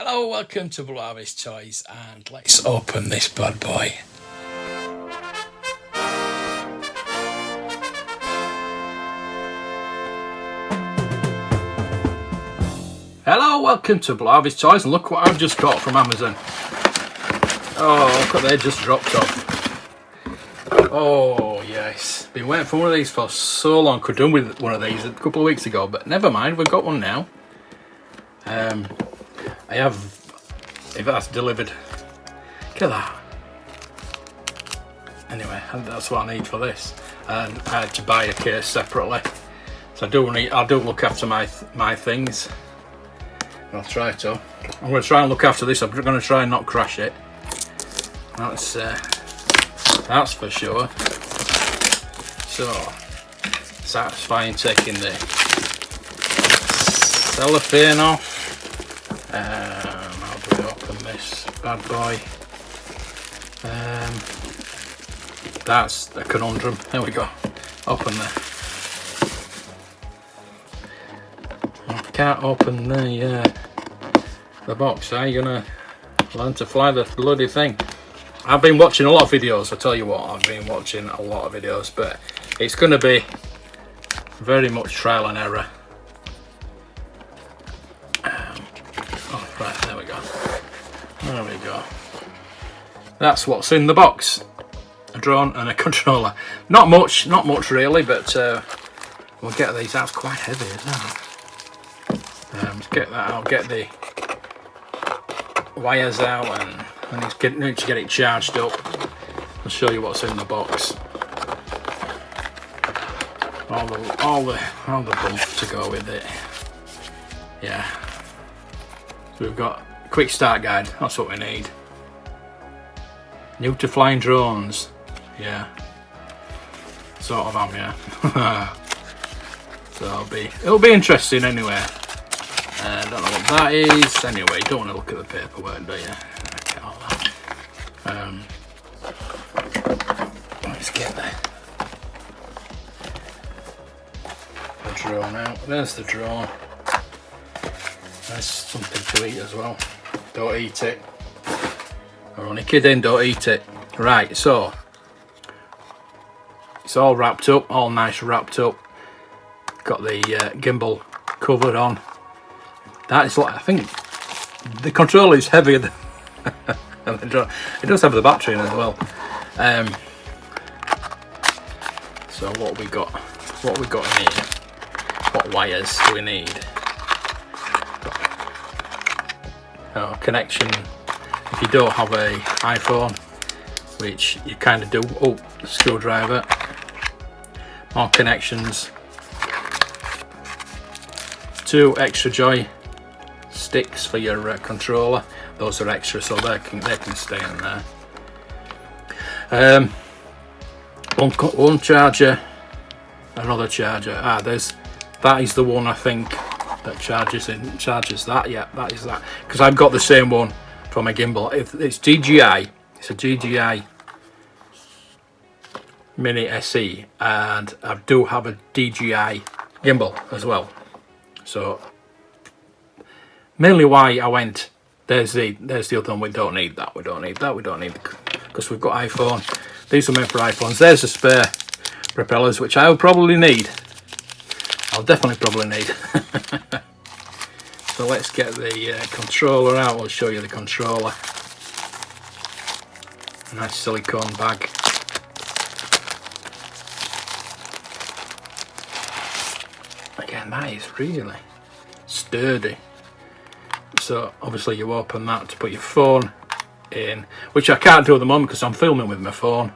Hello, welcome to Blue Harvest Toys, and let's open this bad boy. Hello, welcome to Blue Harvest Toys, and look what I've just got from Amazon. Oh, look what they just dropped off. Oh yes, been waiting for one of these for so long. Could have done with one of these a couple of weeks ago, but never mind, we've got one now. I have, if that's delivered, look at that. Anyway, that's what I need for this, and I had to buy a case separately. So I do look after my things. I'll try to. I'm going to try and look after this. I'm going to try and not crash it. That's for sure. So satisfying taking the cellophane off. How do we open this bad boy? That's a conundrum. There we go. Open there. I can't open the box. How are you gonna learn to fly the bloody thing? I've been watching a lot of videos. I tell you what, I've been watching a lot of videos, but it's going to be very much trial and error. Oh, right, there we go. There we go. That's what's in the box. A drone and a controller. Not much really, but we'll get these. That's quite heavy, isn't it? Let's get that out, get the wires out, and need to get it charged up. I'll show you what's in the box. All the bump to go with it. Yeah. So we've got quick start guide. That's what we need. New to flying drones. Yeah. Sort of am, yeah. So it'll be interesting anyway. I don't know what that is. Anyway, you don't want to look at the paperwork, do you? Okay, all that. Let's get the drone out. There's the drone. There's something to eat as well. Don't eat it. I'm only kidding, don't eat it. Right, so it's all wrapped up, all nice wrapped up. Got the gimbal covered on. That is like, I think the controller is heavier than the drone. It does have the battery in as well. So what we got in here? What wires do we need? Oh, connection. If you don't have a iPhone, which you kind of do. Oh, screwdriver. More connections. 2 extra joy sticks for your controller. Those are extra, so they can stay in there. One charger, another charger. That is the one I think that charges that. Yeah, that is that, because I've got the same one for my gimbal. It's DJI. It's a DJI Mini SE, and I do have a DJI gimbal as well. So mainly why I went, there's the other one. We don't need that, because we've got iPhone. These are meant for iPhones. There's the spare propellers, which I'll probably need. I'll definitely probably need. So let's get the controller out. I'll show you the controller. A nice silicone bag. Again, that is really sturdy. So obviously you open that to put your phone in, which I can't do at the moment because I'm filming with my phone.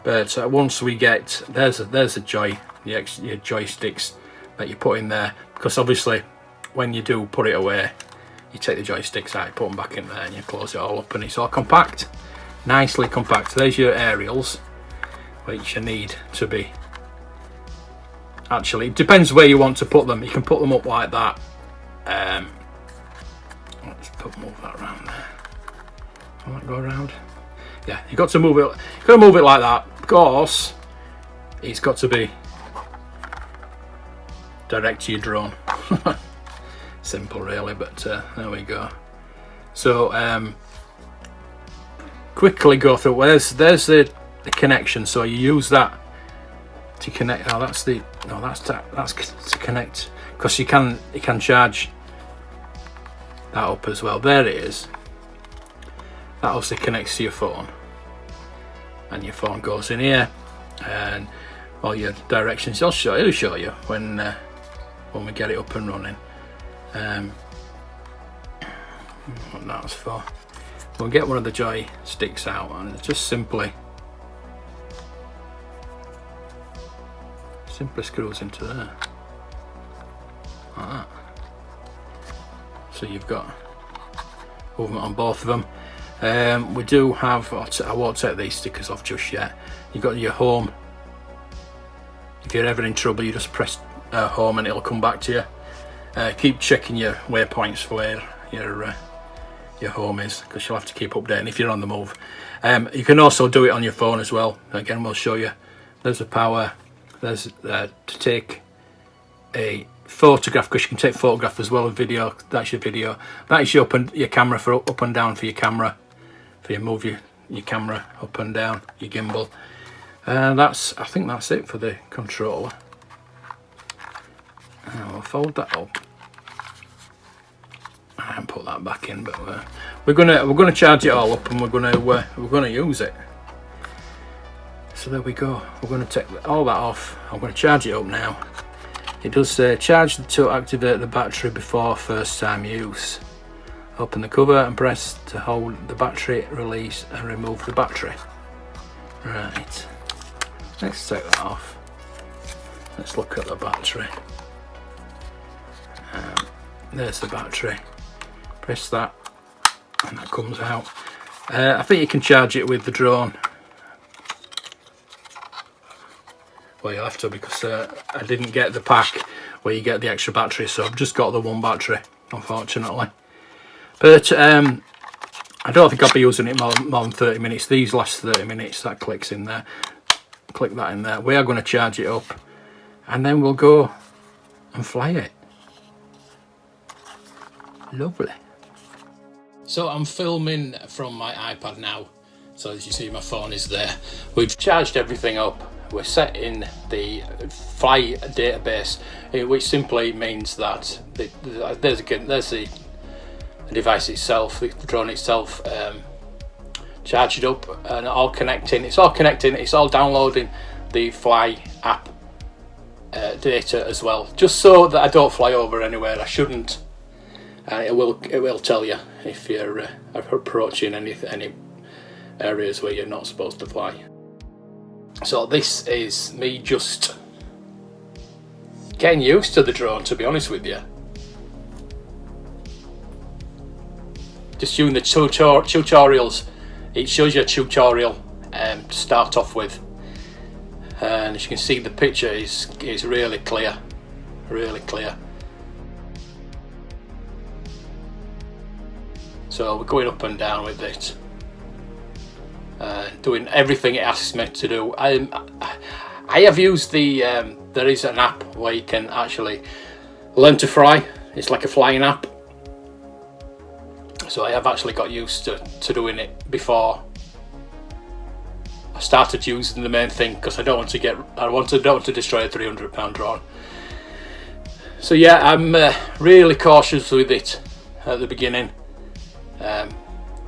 But once we get, there's your joysticks that you put in there, because obviously when you do put it away, you take the joysticks out, put them back in there, and you close it all up, and it's all compact, nicely compact. There's your aerials, which you need to be. Actually, it depends where you want to put them. You can put them up like that. Let's move that around there. Will that go around? Yeah, you've got to move it. You've got to move it like that. Of course, it's got to be direct to your drone. Simple, really, but there we go. So quickly go through. Well, there's the connection. So you use that to connect. Oh, that's the no, that's to connect, because you can charge that up as well. There it is. That obviously connects to your phone, and your phone goes in here, and all your directions. It'll show you when we get it up and running. What that's for. We'll get one of the joysticks out and it just simply screws into there, like that. So you've got movement on both of them. We do have, I won't take these stickers off just yet. You've got your home. If you're ever in trouble, you just press home and it'll come back to you. Keep checking your waypoints for where your home is, because you'll have to keep updating if you're on the move. You can also do it on your phone as well. Again, we'll show you. There's a power. There's to take a photograph, because you can take photograph as well as video. That's your video. That is your camera for up and down for your camera. For you move your camera up and down, your gimbal. I think that's it for the controller. I'll fold that up and put that back in, but we're gonna charge it all up, and we're gonna use it. So there we go. We're gonna take all that off. I'm gonna charge it up now. It does say charge to activate the battery before first time use. Open the cover and press to hold the battery, release and remove the battery. Right, let's take that off. Let's look at the battery. There's the battery. Press that and that comes out. I think you can charge it with the drone. Well, you'll have to, because I didn't get the pack where you get the extra battery, so I've just got the one battery, unfortunately. But I don't think I'll be using it more than 30 minutes. These last 30 minutes, that clicks in there. Click that in there. We are going to charge it up, and then we'll go and fly it. Lovely. So I'm filming from my iPad now. So as you see, my phone is there. We've charged everything up. We're set in the fly database, which simply means that there's the device itself, the drone itself, charged up and all connecting. It's all connecting. It's all downloading the fly app data as well, just so that I don't fly over anywhere I shouldn't. It will tell you if you're approaching any areas where you're not supposed to fly. So this is me just getting used to the drone, to be honest with you. Just doing the tutorials. It shows you a tutorial to start off with, and as you can see, the picture is really clear, really clear. So we're going up and down with it, doing everything it asks me to do. I have used the there is an app where you can actually learn to fly. It's like a flying app. So I have actually got used to doing it before I started using the main thing, because I don't want to destroy a £300 drone. So yeah, I'm really cautious with it at the beginning.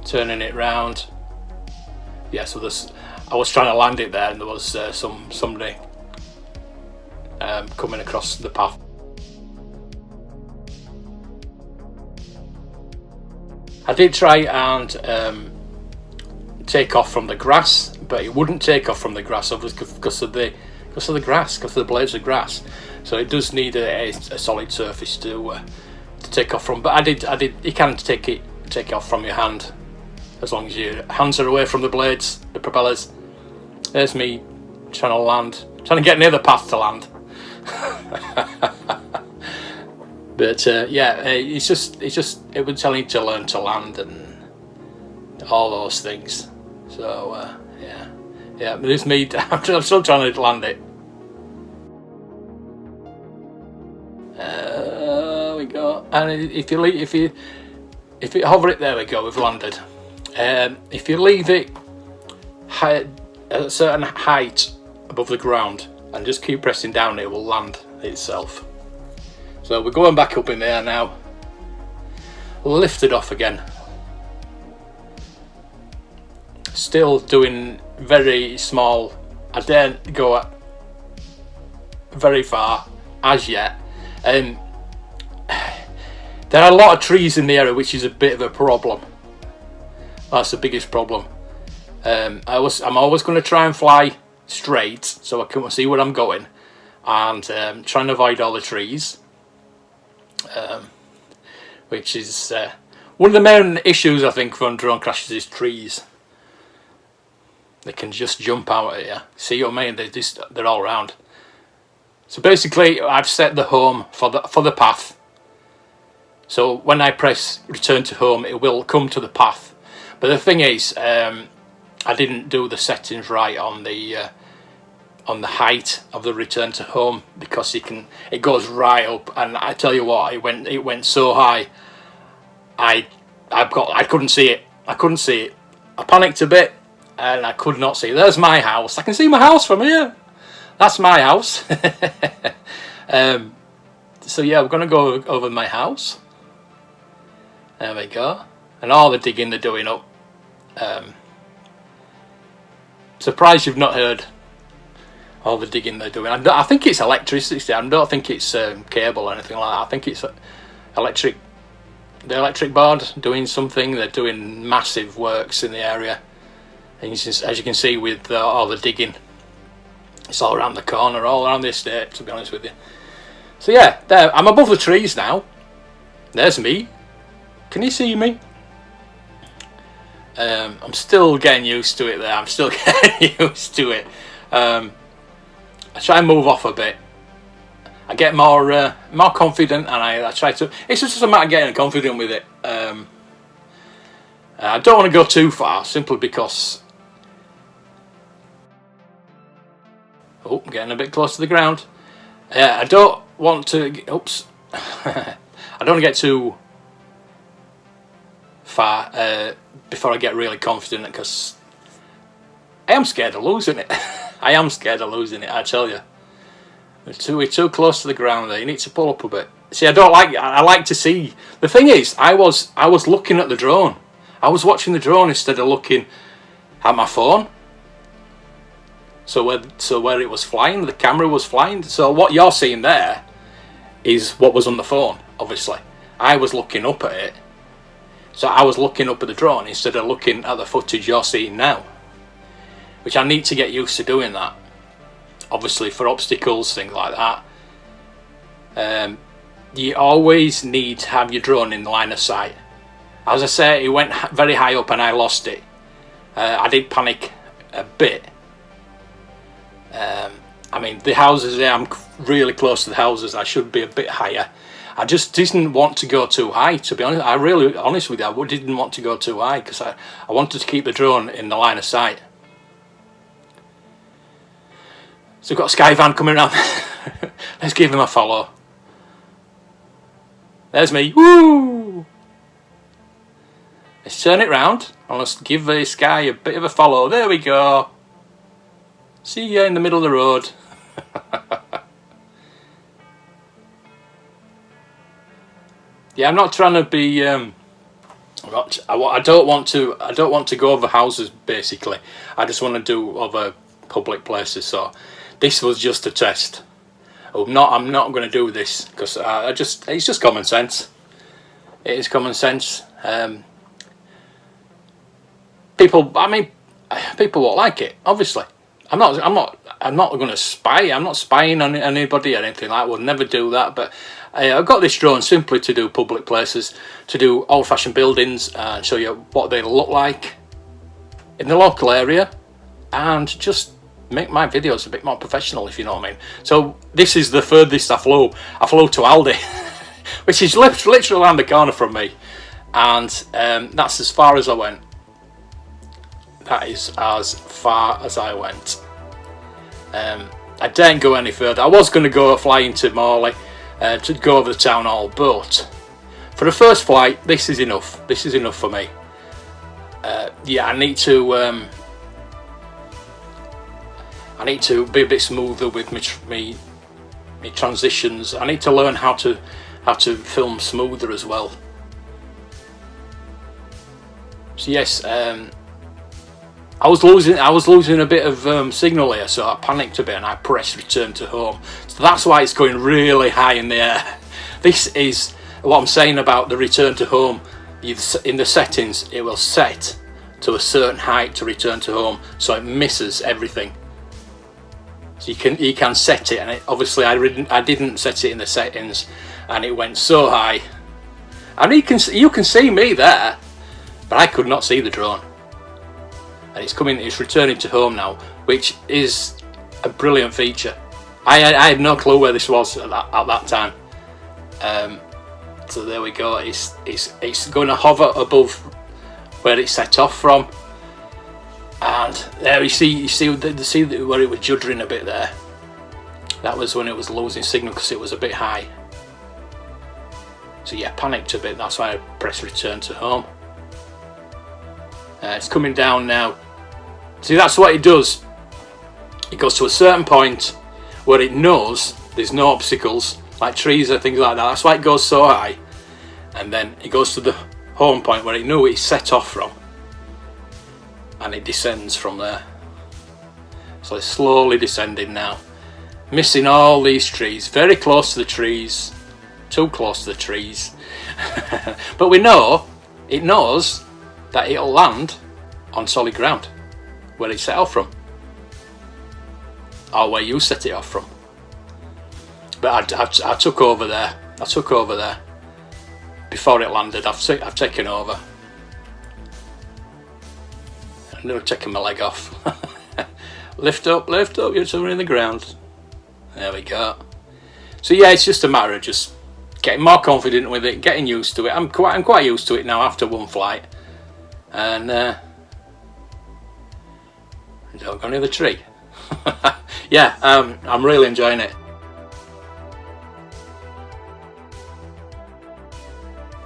Turning it round. Yeah, so I was trying to land it there, and there was somebody coming across the path. I did try and take off from the grass, but it wouldn't take off from the grass, obviously, because of the grass, because of the blades of grass. So it does need a solid surface to take off from. But I did. You can take it off from your hand, as long as your hands are away from the blades, the propellers. There's me trying to get near the path to land. But yeah, it would tell you to learn to land and all those things. So yeah, but it's me. I'm still trying to land it. There we go. And if if you hover it, there we go, we've landed. If you leave it at a certain height above the ground and just keep pressing down, it will land itself. So we're going back up in the air now. Lift it off again. Still doing very small. I daren't go very far as yet. There are a lot of trees in the area, which is a bit of a problem. That's the biggest problem. I'm always going to try and fly straight so I can see where I'm going, and trying to avoid all the trees, which is one of the main issues I think from drone crashes is trees. They can just jump out at you. See what I mean? They're all around. So basically, I've set the home for the path. So when I press return to home, it will come to the path. But the thing is, I didn't do the settings right on the height of the return to home, because it goes right up, and I tell you what, it went so high. I couldn't see it. I panicked a bit, and I could not see. There's my house. I can see my house from here. That's my house. So yeah, we're gonna go over my house. There we go. And all the digging they're doing up. Surprised you've not heard all the digging they're doing. I think it's electricity. I don't think it's cable or anything like that. I think it's electric. The electric board doing something. They're doing massive works in the area. And as you can see with all the digging, it's all around the corner, all around the estate, to be honest with you. So yeah, there, I'm above the trees now. There's me. Can you see me? I'm still getting used to it there. I'm still getting used to it. I try and move off a bit. I get more confident, and I try to. It's just a matter of getting confident with it. I don't want to go too far, simply because. Oh, I'm getting a bit close to the ground. I don't want to. Oops. I don't want to get too far before I get really confident, because I am scared of losing it. I am scared of losing it, I tell you. We're too close to the ground there. You need to pull up a bit. See, I like to see. The thing is, I was looking at the drone. I was watching the drone instead of looking at my phone. So where it was flying, the camera was flying. So what you're seeing there is what was on the phone, obviously. I was looking up at it. So I was looking up at the drone instead of looking at the footage you're seeing now. Which I need to get used to doing that. Obviously for obstacles, things like that. You always need to have your drone in the line of sight. As I say, it went very high up and I lost it. I did panic a bit. I mean, the houses there, I'm really close to the houses. I should be a bit higher. I just didn't want to go too high, to be honest. Honest with you, I didn't want to go too high, because I wanted to keep the drone in the line of sight. So we've got a sky van coming around. Let's give him a follow. There's me. Woo! Let's turn it round and let's give the sky a bit of a follow. There we go. See you in the middle of the road. Yeah, I'm not trying to be. I don't want to go over houses. Basically, I just want to do other public places. So this was just a test. I'm not going to do this because it's just common sense. It is common sense. People won't like it. Obviously, I'm not going to spy. I'm not spying on anybody or anything like that. We'll never do that. But I've got this drone simply to do public places, to do old-fashioned buildings, and show you what they look like in the local area, and just make my videos a bit more professional, if you know what I mean. So this is the furthest I flew. I flew to Aldi, which is literally around the corner from me, and that's as far as I went. That is as far as I went. I didn't go any further. I was going to go fly into Morley to go over the town hall, but for the first flight, this is enough. This is enough for me. Yeah, I need to be a bit smoother with me transitions. I need to learn how to film smoother as well. So yes, I was losing a bit of signal here, so I panicked a bit and I pressed return to home. So that's why it's going really high in the air. This is what I'm saying about the return to home. In the settings, it will set to a certain height to return to home, so it misses everything. So you can set it, and obviously I didn't set it in the settings, and it went so high. And you can see me there, but I could not see the drone. And it's returning to home now, which is a brilliant feature. I had no clue where this was at that time. So there we go. It's going to hover above where it set off from, and there you see where it was juddering a bit there. That was when it was losing signal because it was a bit high. So yeah, panicked a bit. That's why I pressed return to home. It's coming down now. See, that's what it does. It goes to a certain point where it knows there's no obstacles like trees or things like that. That's why it goes so high, and then it goes to the home point where it knew it set off from, and it descends from there. So it's slowly descending now, missing all these trees, very close to the trees, too close to the trees. But we know it knows that it'll land on solid ground where it set off from, or where you set it off from. But I took over there. Before it landed. I've taken over. I'm never taking my leg off. Lift up, you're somewhere in the ground. There we go. So yeah, it's just a matter of just getting more confident with it, getting used to it. I'm quite used to it now after one flight. And don't go near the tree. Yeah, I'm really enjoying it.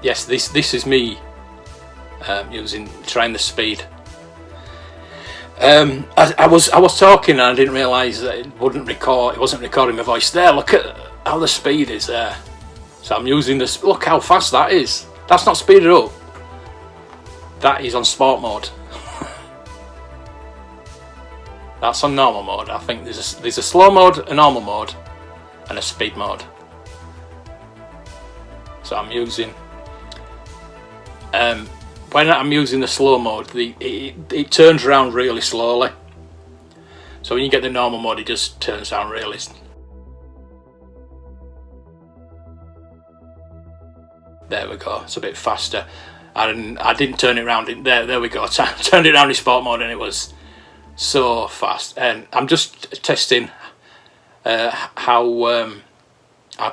Yes, this is me trying the speed. I was talking and I didn't realise that it wasn't recording my voice. There, look at how the speed is there. So I'm using this. Look how fast that is. That's not speeded up. That is on sport mode. That's on normal mode. I think there's a slow mode, a normal mode, and a speed mode. So I'm using. When I'm using the slow mode, it turns around really slowly. So when you get the normal mode, it just turns around really. There we go. It's a bit faster. I didn't turn it around. There we go. I turned it around in sport mode, and it was so fast. And I'm just testing how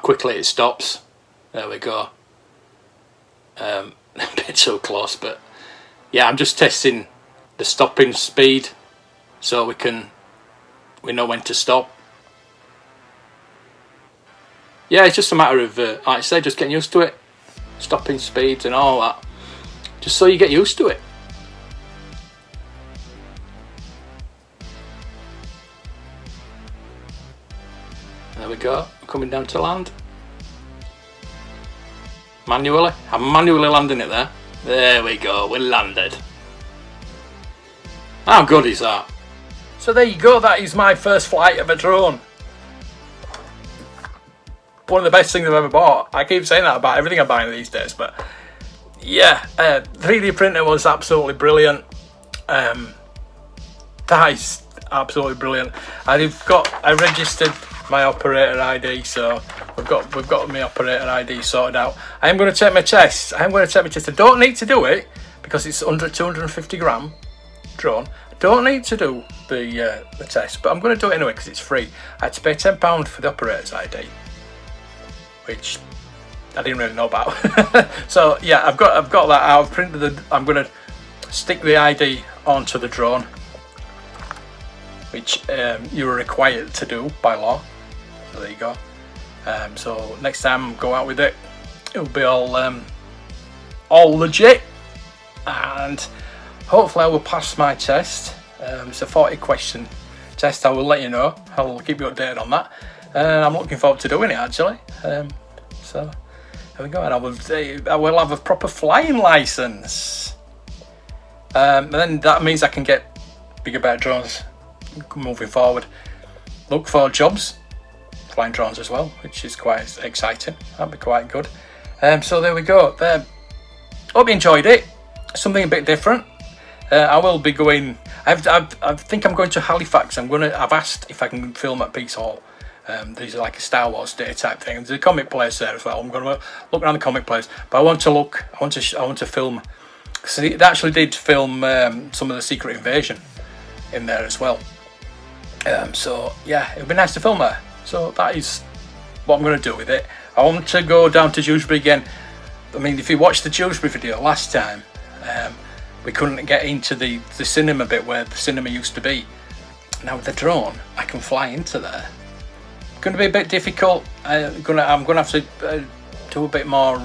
quickly it stops. There we go. A bit too close, but yeah, I'm just testing the stopping speed so we know when to stop. Yeah, it's just a matter of like I say, just getting used to it, stopping speeds and all that, just so you get used to it. There we go. I'm coming down to land. I'm manually landing it there. There we go, we landed. How good is that? So there you go, that is my first flight of a drone. One of the best things I've ever bought. I keep saying that about everything I'm buying these days, but yeah, 3D printer was absolutely brilliant. That is absolutely brilliant. I registered my operator ID, so we've got my operator ID sorted out. I am going to take my test. I don't need to do it because it's under 250 gram drone. I don't need to do the test, but I'm going to do it anyway because it's free. I had to pay £10 for the operator's ID, which I didn't really know about. So yeah, I've got that out. I've printed I'm going to stick the ID onto the drone, which you're required to do by law. So there you go. So next time I go out with it, it'll be all all legit, and hopefully I will pass my test. It's a 40 question test. I will let you know. I'll keep you updated on that. I'm looking forward to doing it actually. So there we go, and I will have a proper flying license. And then that means I can get bigger, better drones moving forward. Look for jobs, flying drones as well, which is quite exciting. That'd be quite good. So there we go. Hope you enjoyed it. Something a bit different. I will be going. I think I'm going to Halifax. I've asked if I can film at Peace Hall. These are like a Star Wars Day type thing. There's a comic place there as well. I'm going to look around the comic place, but I want to film. See, they actually did film some of the Secret Invasion in there as well. So yeah, it would be nice to film there. So that is what I'm going to do with it. I want to go down to Dewsbury again. I mean, if you watched the Dewsbury video last time, we couldn't get into the cinema bit where the cinema used to be. Now with the drone, I can fly into there. It's going to be a bit difficult. I'm going to have to do a bit more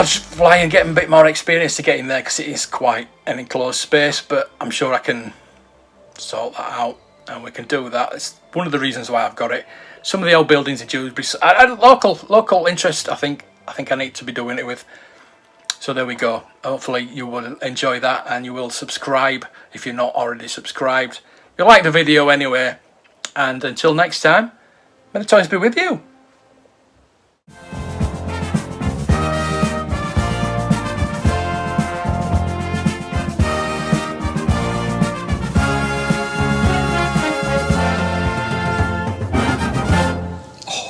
flying, get a bit more experience to get in there, because it is quite an enclosed space. But I'm sure I can sort that out, and we can do that. It's one of the reasons why I've got it. Some of the old buildings in Dewsbury, local interest. I think I need to be doing it with. So there we go. Hopefully you will enjoy that, and you will subscribe if you're not already subscribed. If you like the video anyway, and until next time, may the toys be with you.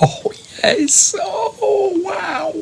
Oh yes, oh wow.